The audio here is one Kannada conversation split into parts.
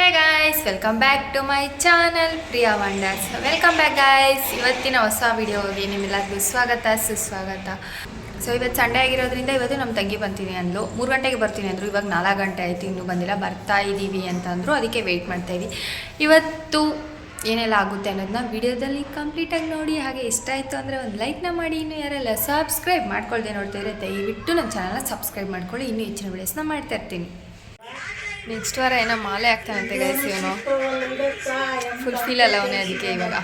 Hey guys, welcome back to my channel Priya wonders. Welcome back guys. ಇವತ್ತಿನ ಹೊಸ ವಿಡಿಯೋಗೆ ನಿಮ್ಮೆಲ್ಲರಿಗೂ ಸ್ವಾಗತ ಸುಸ್ವಾಗತ. ಸೊ ಇವತ್ತು ಸಂಡೇ ಆಗಿರೋದ್ರಿಂದ ಇವತ್ತು ನಮ್ಮ ತಂಗಿ ಬರ್ತೀನಿ ಅಂದರು. 3 ಗಂಟೆಗೆ ಬರ್ತೀನಿ ಅಂದರು. ಇವಾಗ 4 ಗಂಟೆ ಆಯಿತು, ಇನ್ನೂ ಬಂದಿಲ್ಲ. ಬರ್ತಾ ಇದ್ದೀವಿ ಅಂತಂದರು, ಅದಕ್ಕೆ ವೆಯ್ಟ್ ಮಾಡ್ತಾಯಿದ್ವಿ. ಇವತ್ತು ಏನೆಲ್ಲ ಆಗುತ್ತೆ ಅನ್ನೋದನ್ನ ವಿಡಿಯೋದಲ್ಲಿ ಕಂಪ್ಲೀಟಾಗಿ ನೋಡಿ. ಹಾಗೆ ಇಷ್ಟ ಆಯಿತು ಅಂದರೆ ಒಂದು ಲೈಕ್ನ ಮಾಡಿ. ಇನ್ನೂ ಯಾರೆಲ್ಲ ಸಬ್ಸ್ಕ್ರೈಬ್ ಮಾಡ್ಕೊಳ್ದೆ ನೋಡ್ತಾಯಿದ್ರೆ ದಯವಿಟ್ಟು ನಮ್ಮ ಚಾನಲ್ನ ಸಬ್ಸ್ಕ್ರೈಬ್ ಮಾಡ್ಕೊಳ್ಳಿ. ಇನ್ನೂ ಹೆಚ್ಚಿನ ವೀಡಿಯೋಸ್ನ ಮಾಡ್ತಾ ಇರ್ತೀನಿ. ನೆಕ್ಸ್ಟ್ ವಾರ ಏನೋ ಮಾಲೆ ಆಗ್ತಾನಂತೆ ಗೈಸ್. ಇವನು ಫುಲ್ ಫೀಲ್ ಅಲ್ಲ ಅವನೇ, ಅದಕ್ಕೆ ಇವಾಗ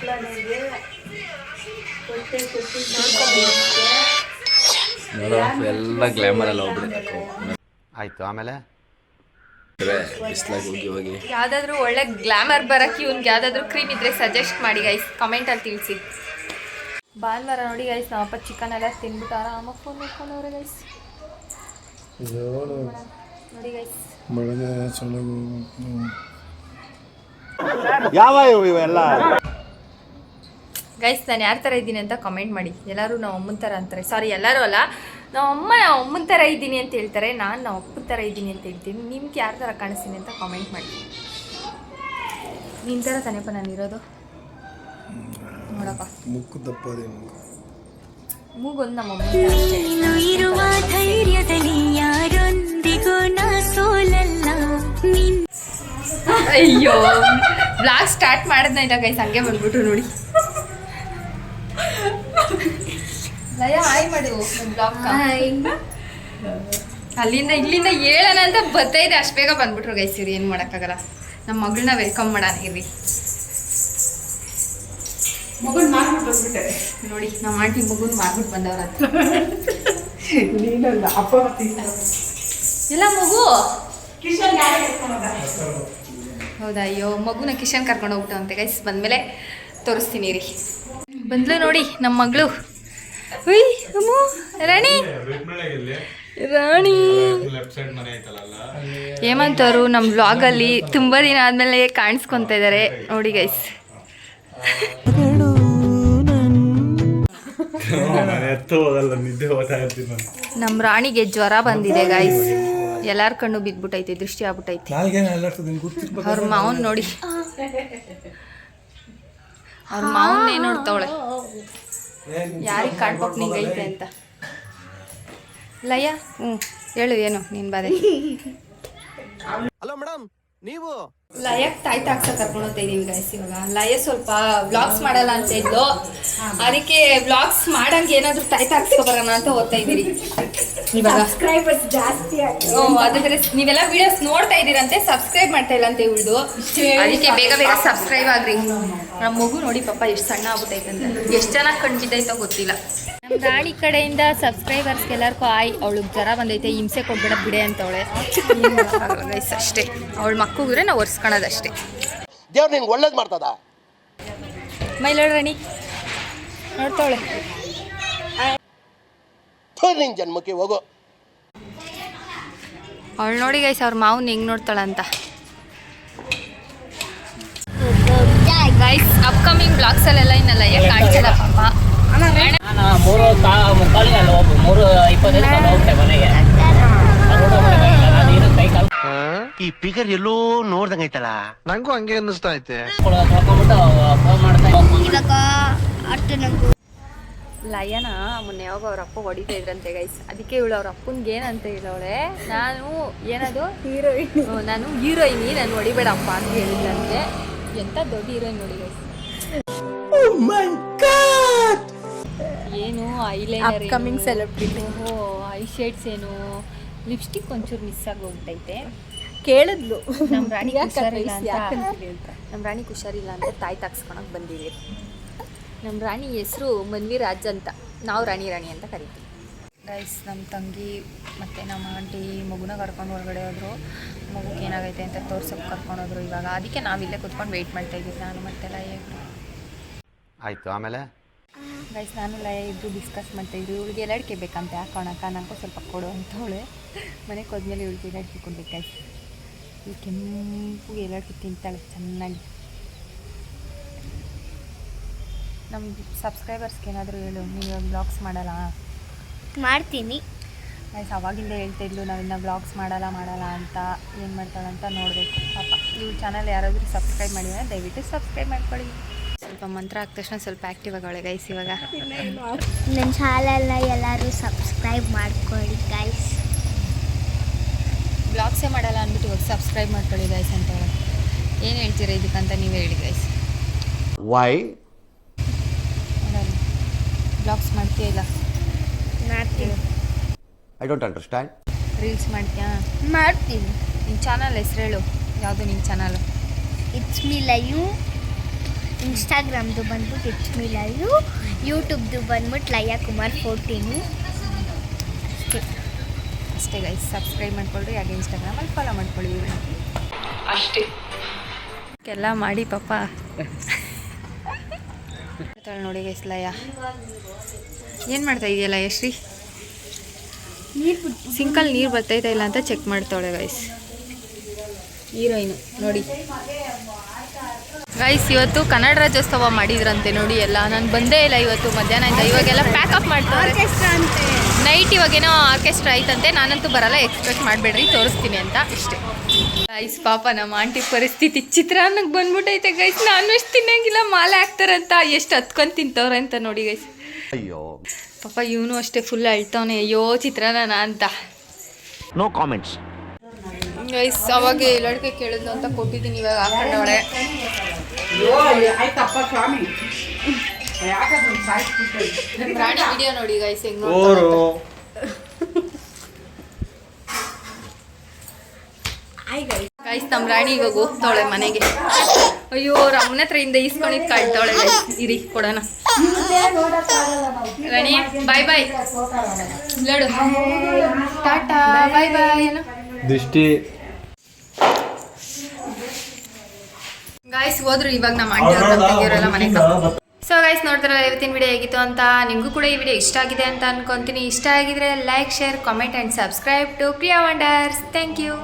ಎಲ್ಲ ಗ್ಲಾಮರ್ ಎಲ್ಲ ಆಯ್ತು. ಆಮೇಲೆ ಹೋಗಿ ಯಾವುದಾದ್ರೂ ಒಳ್ಳೆ ಗ್ಲಾಮರ್ ಬರೋಕ್ಕೆ ಇವ್ನಿಗೆ ಯಾವುದಾದ್ರೂ ಕ್ರೀಮ್ ಇದ್ರೆ ಸಜೆಸ್ಟ್ ಮಾಡಿ ಗೈಸ್, ಕಮೆಂಟಲ್ಲಿ ತಿಳಿಸಿ. ಭಾನುವಾರ ನೋಡಿ ಗೈಸ್, ನಾವಪ್ಪ ಚಿಕನ್ ಎಲ್ಲ ತಿನ್ಬಿಟ್ಟು ಆರಾಮಾಗಿ ಫೋನ್ ನೋಡ್ಕೊಂಡವ್ರೆ ಗೈಸ್. ನೋಡಿ ಗೈಸ್, ಯಾವ ಇವೆಲ್ಲ ಗೈಸ್, ನಾನು ಯಾರ ಥರ ಇದ್ದೀನಿ ಅಂತ ಕಮೆಂಟ್ ಮಾಡಿ. ಎಲ್ಲರೂ ನಾವು ಅಮ್ಮನ ಥರ ಅಂತಾರೆ. ಸಾರಿ, ಎಲ್ಲರೂ ಅಲ್ಲ, ನಾವು ಅಮ್ಮನ ಥರ ಇದ್ದೀನಿ ಅಂತ ಹೇಳ್ತಾರೆ. ನಾವು ಅಪ್ಪನ ಥರ ಇದ್ದೀನಿ ಅಂತ ಹೇಳ್ತೀನಿ. ನಿಮ್ಗೆ ಯಾರ ಥರ ಕಾಣಿಸ್ತೀನಿ ಅಂತ ಕಮೆಂಟ್ ಮಾಡಿ. ನಿನ್ನ ಥರ ತಾನೇಪ್ಪ ನಾನು ಇರೋದು. ನೋಡಪ್ಪ, ಮೂಗೊಂದು ನಮ್ಮ ಅಯ್ಯೋ, ಬ್ಲಾಗ್ ಸ್ಟಾರ್ಟ್ ಮಾಡಿದ್ನ ಇಲ್ಲ ಗೈಸ್, ಹಂಗೆ ಬಂದ್ಬಿಟ್ರು ನೋಡಿ. ಲಯ ಹಾಯ್ ಮಾಡು ಬ್ಲಾಗ್. ಅಲ್ಲಿಂದ ಇಲ್ಲಿಂದ ಹೇಳೋಣ ಅಂತ ಬರ್ತಾ ಇದೆ, ಅಷ್ಟು ಬೇಗ ಬಂದ್ಬಿಟ್ರು ಗೈಸ್. ಇವ್ರು ಏನು ಮಾಡೋಕ್ಕಾಗಲ್ಲ. ನಮ್ಮ ಮಗಳನ್ನ ವೆಲ್ಕಮ್ ಮಾಡೋಣ ಇರ್ರಿ. ಮಗುನ್ ಮಾರ್ಬಿಟ್ಟು ಬಂದ್ಬಿಟ್ಟಾರೆ ನೋಡಿ. ನಮ್ಮ ಆಂಟಿ ಮಗುನ್ ಮಾರ್ಬಿಟ್ಟು ಬಂದವ್ರ ಎಲ್ಲ ಮಗು ಹೌದಾ? ಅಯ್ಯೋ, ಮಗುನ ಕಿಶನ್ ಕರ್ಕೊಂಡು ಹೋಗ್ಬಿಟ್ಟು ಅಂತೆ ಗೈಸ್. ಬಂದಮೇಲೆ ತೋರಿಸ್ತೀನಿ ರೀ. ಬಂದ್ಲು ನೋಡಿ ನಮ್ಮ ಮಗಳು. ಹುಯ್ ಅಮ್ಮು, ರಾಣಿ ರಾಣಿ ಹೇಮಂತವರು ನಮ್ಮ ವ್ಲಾಗಲ್ಲಿ ತುಂಬ ದಿನ ಆದಮೇಲೆ ಕಾಣಿಸ್ಕೊತಾ ಇದ್ದಾರೆ ನೋಡಿ ಗೈಸ್. ನಮ್ಮ ರಾಣಿಗೆ ಜ್ವರ ಬಂದಿದೆ ಗಾಯ್ಸ್. ಎಲ್ಲಾರ ಕಣ್ಣು ಬಿದ್ಬಿಟ್ಟೈತೆ, ದೃಷ್ಟಿ ಆಗ್ಬಿಟ್ಟೈತೆ. ಅವ್ರ ಮಾವನ್ ನೋಡಿ, ಅವ್ರ ಮಾವನ್ನೇ ನೋಡ್ತಾವಳೆ. ಯಾರಿಗೆ ಕಾಣ್ಬೇಕು ನಿಂಗೈತೆ ಅಂತ. ಲಯ, ಹೇಳು ಏನು ನಿನ್ ಬಾಧೆ. ಹಲೋ ಮೇಡಮ್, ನೀವು ಲಯಕ್ ತಾಯಿ ತಾಕ್ಸ ಕರ್ಕೊಂಡು ಹೋಗ್ತಾ ಇದೀವಿ ಗೈಸ್. ಇವಾಗ ಲಯ ಸ್ವಲ್ಪ ವ್ಲಾಗ್ಸ್ ಮಾಡಲ್ಲ ಅಂತ ಇದ್ಲು, ಅದಕ್ಕೆ ವ್ಲಾಗ್ಸ್ ಮಾಡಂಗೆ ಏನಾದ್ರು ತಾಯಿ ತಾಕ್ಸ್ಕೊ ಬರೋಣ ಅಂತ ಓದ್ತಾ ಇದೀರಿ. ಸಬ್ಸ್ಕ್ರೈಬರ್ಸ್ ಜಾಸ್ತಿ ಅದಾದ್ರೆ ನೀವೆಲ್ಲ ವಿಡಿಯೋಸ್ ನೋಡ್ತಾ ಇದೀರಂತೆ, ಸಬ್ಸ್ಕ್ರೈಬ್ ಮಾಡ್ತಾ ಇಲ್ಲ ಅಂತ ಇವಳ್ದು. ಅದಕ್ಕೆ ಬೇಗ ಬೇಗ ಸಬ್ಸ್ಕ್ರೈಬ್ ಆಗ್ರಿ. ನಮ್ಮ ಮಗು ನೋಡಿ ಪಾಪ ಎಷ್ಟು ಸಣ್ಣ ಆಗ್ಬಿಟ್ಟೈತೆ ಅಂತ. ಎಷ್ಟು ಚೆನ್ನಾಗಿ ಕಂಡಿದ್ದೈತೋ ಗೊತ್ತಿಲ್ಲ. ನಮ್ಮ ರಾಣಿ ಕಡೆಯಿಂದ ಸಬ್ಸ್ಕ್ರೈಬರ್ಸ್ಗೆ ಎಲ್ಲರಿಗೂ ಆಯ್. ಅವಳಿಗೆ ಜ್ವರ ಬಂದೈತೆ, ಹಿಂಸೆ ಕೊಡ್ಬೇಡ ಬಿಡೆ ಅಂತವಳೆ. ಗೈಸ್ ಅಷ್ಟೇ, ಅವಳ ಮಕ್ಕಳಿಗೆ ನಾವು ಒರೆಸ್ಕೊಳ್ಳೋದಷ್ಟೇ. ದೇವ್ರು ನಿಂಗೆ ಒಳ್ಳೇದು ಮಾಡ್ತದ. ಮೈಲೋಳ ರಾಣಿ ನೋಡ್ತಾವಳೆ. ನಿನ್ ಜನ್ಮಕ್ಕೆ ಹೋಗೋ. ಅವಳು ನೋಡಿ ಗೈಸ್, ಅವ್ರ ಮಾವನ್ ಹೆಂಗ್ ನೋಡ್ತಾಳಂತ. ಗೈಸ್, ಅಪ್ಕಮಿಂಗ್ ಬ್ಲಾಗ್ಸ್ ಅಲ್ಲೆಲ್ಲ ಇನ್ನಲ್ಲ ಯಾಕೆ ಕಾಣಿಸಲ್ಲ ಪಾಪ. ಈ ಪಿಗರ್ ಎಲ್ಲೋ ನೋಡ್ದಂಗೈತಲ್ಲ, ನಂಗೂ ಹಂಗೆ ಅನ್ನಿಸ್ತಾ ಐತೆ. ಲಯನ ಮೊನ್ನೆ ಯಾವಾಗ ಅವ್ರ ಅಪ್ಪ ಹೊಡಿತಾ ಇದ್ರಂತೆ ಗೈಸ್. ಅದಕ್ಕೆ ಇವಳು ಅವ್ರ ಅಪ್ಪನ್ಗೆ ಏನಂತ ಹೇಳವಳೆ, ನಾನು ಏನದು ಹೀರೋಯಿನ್, ನಾನು ಹೀರೋಯಿನಿ, ನಾನು ಹೊಡಿಬೇಡಪ್ಪ ಅಂತ ಹೇಳಿದ್ರಂತೆ. ಎಂತ ದೊಡ್ಡ ಹೀರೋಯಿನ್ ನೋಡಿ ಗೈಸ್. ಏನು eyeliner, coming celebrity, I shades ಏನು, ಲಿಪ್ಸ್ಟಿಕ್ ಒಂಚೂರು ಮಿಸ್ ಆಗಿ ಹೋಗ್ಬಿಟ್ಟೈತೆ. ಕೇಳಿದ್ಲು ನಮ್ಮ ರಾಣಿ ಹುಷಾರಿಲ್ಲ ಅಂತ. ನಮ್ಮ ರಾಣಿ ಹುಷಾರಿಲ್ಲ ಅಂತ ತಾಯಿ ತಾಕ್ಸ್ಕೊಳಕ್ಕೆ ಬಂದಿವಿ. ನಮ್ಮ ರಾಣಿ ಹೆಸರು ಮನ್ವಿರಾಜ್ ಅಂತ, ನಾವು ರಾಣಿ ಅಂತ ಕರಿತೀವಿ ಗೈಸ್. ನಮ್ಮ ತಂಗಿ ಮತ್ತು ನಮ್ಮ ಆಂಟಿ ಮಗುನ ಕರ್ಕೊಂಡು ಹೊರಗಡೆ ಹೋದ್ರು. ಮಗುಗೆ ಏನಾಗೈತೆ ಅಂತ ತೋರ್ಸೋಕೆ ಕರ್ಕೊಂಡೋದ್ರು ಇವಾಗ. ಅದಕ್ಕೆ ನಾವಿಲ್ಲೇ ಕೂತ್ಕೊಂಡು ವೆಯ್ಟ್ ಮಾಡ್ತಾಯಿದ್ವಿ, ನಾನು ಮತ್ತು ಲಯ ಇಬ್ಬರು. ಆಯಿತು. ಆಮೇಲೆ ಗೈಸ್, ನಾನು ಲಯ ಇಬ್ಬರು ಡಿಸ್ಕಸ್ ಮಾಡ್ತಾಯಿದ್ವಿ. ಇವಳಿಗೆ ಎಲ್ಲಡಿಕೆ ಬೇಕಂತ ಹಾಕೋಣಕ್ಕ, ನನಗೂ ಸ್ವಲ್ಪ ಕೊಡು ಅಂತವಳೆ. ಮನೆಗೆ ಹೋದ್ಮೇಲೆ ಇವಳಿಗೆ ಎಲ್ಲಡಿಕೆ ಕೊಡ್ಬೇಕು ಗೈಸ್. ಈ ಕೆಂಪುಗೆ ಎಲ್ಲಡಿಕೆ ತಿಂತಾಳೆ ಚೆನ್ನಾಗಿ. ನಮ್ಮ ಸಬ್ಸ್ಕ್ರೈಬರ್ಸ್ಗೆ ಏನಾದರೂ ಹೇಳು, ನೀವು ಬ್ಲಾಗ್ಸ್ ಮಾಡಲ್ಲ. ಮಾಡ್ತೀನಿ. ಗೈಸ್ ಅವಾಗಿಂದ ಹೇಳ್ತಾ ಇದ್ಲು ನಾವಿನ್ನ ಬ್ಲಾಗ್ಸ್ ಮಾಡಲ್ಲ ಅಂತ ಏನು ಮಾಡ್ತಾಳಂತ ನೋಡಬೇಕು ಪಾಪ. ಇವ್ರ ಚಾನಲ್ ಯಾರಾದರೂ ಸಬ್ಸ್ಕ್ರೈಬ್ ಮಾಡಿದರೆ ದಯವಿಟ್ಟು ಸಬ್ಸ್ಕ್ರೈಬ್ ಮಾಡ್ಕೊಳ್ಳಿ. ಸ್ವಲ್ಪ ಮಂತ್ರ ಆದ ತಕ್ಷಣ ಸ್ವಲ್ಪ ಆ್ಯಕ್ಟಿವ್ ಆಗೋಳೆ ಗೈಸ್ ಇವಾಗ. ನನ್ನ ಚಾನಲ್ನ ಎಲ್ಲರೂ ಸಬ್ಸ್ಕ್ರೈಬ್ ಮಾಡ್ಕೊಳ್ಳಿ ಗೈಸ್. ಬ್ಲಾಗ್ಸೇ ಮಾಡಲ್ಲ ಅಂದ್ಬಿಟ್ಟು ಇವಾಗ ಸಬ್ಸ್ಕ್ರೈಬ್ ಮಾಡ್ಕೊಳ್ಳಿ ಗೈಸ್ ಅಂತ ಹೇಳಿ. ಏನು ಹೇಳ್ತೀರಾ ಇದಕ್ಕಂತ ನೀವೇ ಹೇಳಿ ಗೈಸ್. ವೈ ಬ್ಲಾಗ್ಸ್ ಮಾಡ್ತೀಯ ಇಲ್ಲ? ಮಾಡ್ತೀನಿ. I don't understand. ರೀಲ್ಸ್ ಮಾಡ್ತೀಯಾ? ಮಾಡ್ತೀನಿ. ನಿನ್ನ ಚಾನಲ್ ಹೆಸ್ರು ಹೇಳು. ಯಾವುದು ನಿನ್ನ ಚಾನಲು? It's me live. ಇನ್ಸ್ಟಾಗ್ರಾಮ್ದು ಬಂದ್ಬಿಟ್ಟು ಇಟ್ಸ್ ಮೀ ಲೈವ್. ಯೂಟ್ಯೂಬ್ದು ಬಂದ್ಬಿಟ್ಟು ಲಯ್ಯ ಕುಮಾರ್ 14. ಅಷ್ಟೇ ಗೈಸ್, ಸಬ್ಸ್ಕ್ರೈಬ್ ಮಾಡ್ಕೊಳ್ರಿ. ಹಾಗೆ ಇನ್ಸ್ಟಾಗ್ರಾಮಲ್ಲಿ ಫಾಲೋ ಮಾಡ್ಕೊಳ್ಳಿ ಅಷ್ಟೇ. ಎಲ್ಲ ಮಾಡಿ ಪಾಪ ನೋಡಿ ಗೈಸ್. ಲಯ ಏನು ಮಾಡ್ತಾ ಇದೆಯಲ್ಲ ಯಶ್ರೀ? ಸಿಂಕಲ್ಲಿ ನೀರು ಬರ್ತೈತಾ ಇಲ್ಲ ಅಂತ ಚೆಕ್ ಮಾಡ್ತಾಳೆ ಗೈಸ್. ಹೀರೋಯಿನು ನೋಡಿ ಗೈಸ್. ಇವತ್ತು ಕನ್ನಡ ರಾಜ್ಯೋತ್ಸವ ಮಾಡಿದ್ರಂತೆ ನೋಡಿ ಎಲ್ಲ. ನಾನು ಬಂದೇ ಇಲ್ಲ ಇವತ್ತು ಮಧ್ಯಾಹ್ನದಿಂದ. ಇವಾಗೆಲ್ಲ ಪ್ಯಾಕಪ್ ಮಾಡ್ತಾರೆ ನೈಟ್. ಇವಾಗೇನೋ ಆರ್ಕೆಸ್ಟ್ರಾ ಆಯ್ತಂತೆ. ನಾನಂತೂ ಬರಲ್ಲ, ಎಕ್ಸ್ಪೆಕ್ಟ್ ಮಾಡಬೇಡ್ರಿ, ತೋರಿಸ್ತೀನಿ ಅಂತ ಇಷ್ಟೇ ಗೈಸ್. ಪಾಪ ನಮ್ಮ ಆಂಟಿ ಪರಿಸ್ಥಿತಿ ಚಿತ್ರಾನ್ನಕ್ಕೆ ಬಂದ್ಬಿಟ್ಟೈತೆ ಗೈಸ್. ನಾನು ಎಷ್ಟು ತಿನ್ನಂಗಿಲ್ಲ, ಮಾಲೆ ಹಾಕ್ತಾರಂತ ಎಷ್ಟು ಹತ್ಕೊಂಡು ತಿಂತವ್ರೆ ಅಂತ ನೋಡಿ ಗೈಸ್. ಅಯ್ಯೋ ಪಾಪ ಇವನು ಅಷ್ಟೇ ಫುಲ್ ಅಳ್ತಾವನೆ, ಅಯ್ಯೋ ಚಿತ್ರಾನ್ನ ಅಂತ. No comments guys. ಅವಾಗ ಎಲ್ಲಡಿಕೆ ಕೇಳಿದ್ಲು ಅಂತ ಕೊಟ್ಟಿದ್ದೀನಿ, ಇವಾಗ ಹಾಕೊಂಡವಳೆ. ರಾಣಿ ವಿಡಿಯೋ ನೋಡಿ ಗೈಸ್ ಹೆಂಗ್ ಗೈಸ್. ನಮ್ಮ ರಾಣಿ ಇವಾಗ ಹೋಗ್ತಾವಳೆ ಮನೆಗೆ. ಅಯ್ಯೋ ರಮ್ಮನ ಹತ್ರ ಇಂದ ಈಸ್ಕೊಂಡಿದ್ದು ಕಾಳ್ತಾವಳೆ ಗೈಸ್. ಇರಿ ಕೊಡೋಣ. ರಾಣಿ ಬಾಯ್ ಬಾಯ್ ಲಡು, ಟಾಟಾ ಬಾಯ್ ಬಾಯ್ ಏನೋ ದೃಷ್ಟಿ. ಗಾಯ್ಸ್ ಹೋದ್ರು ಇವಾಗ ನಮ್ಮ ಆಂಟಿ ಅವ್ರ ನಮ್ಮ ತಂಗಿಯವರೆಲ್ಲ ಮನೆಗೆ. ಸೊ ಗೈಸ್ ನೋಡ್ತಾರಲ್ಲ ಇವತ್ತಿನ ವಿಡಿಯೋ ಹೇಗಿತ್ತು ಅಂತ. ನಿಮಗೂ ಕೂಡ ಈ ವಿಡಿಯೋ ಇಷ್ಟ ಆಗಿದೆ ಅಂತ ಅನ್ಕೊಂತೀನಿ. ಇಷ್ಟ ಆಗಿದ್ರೆ like, share, comment and subscribe to Priya wonders. Thank you.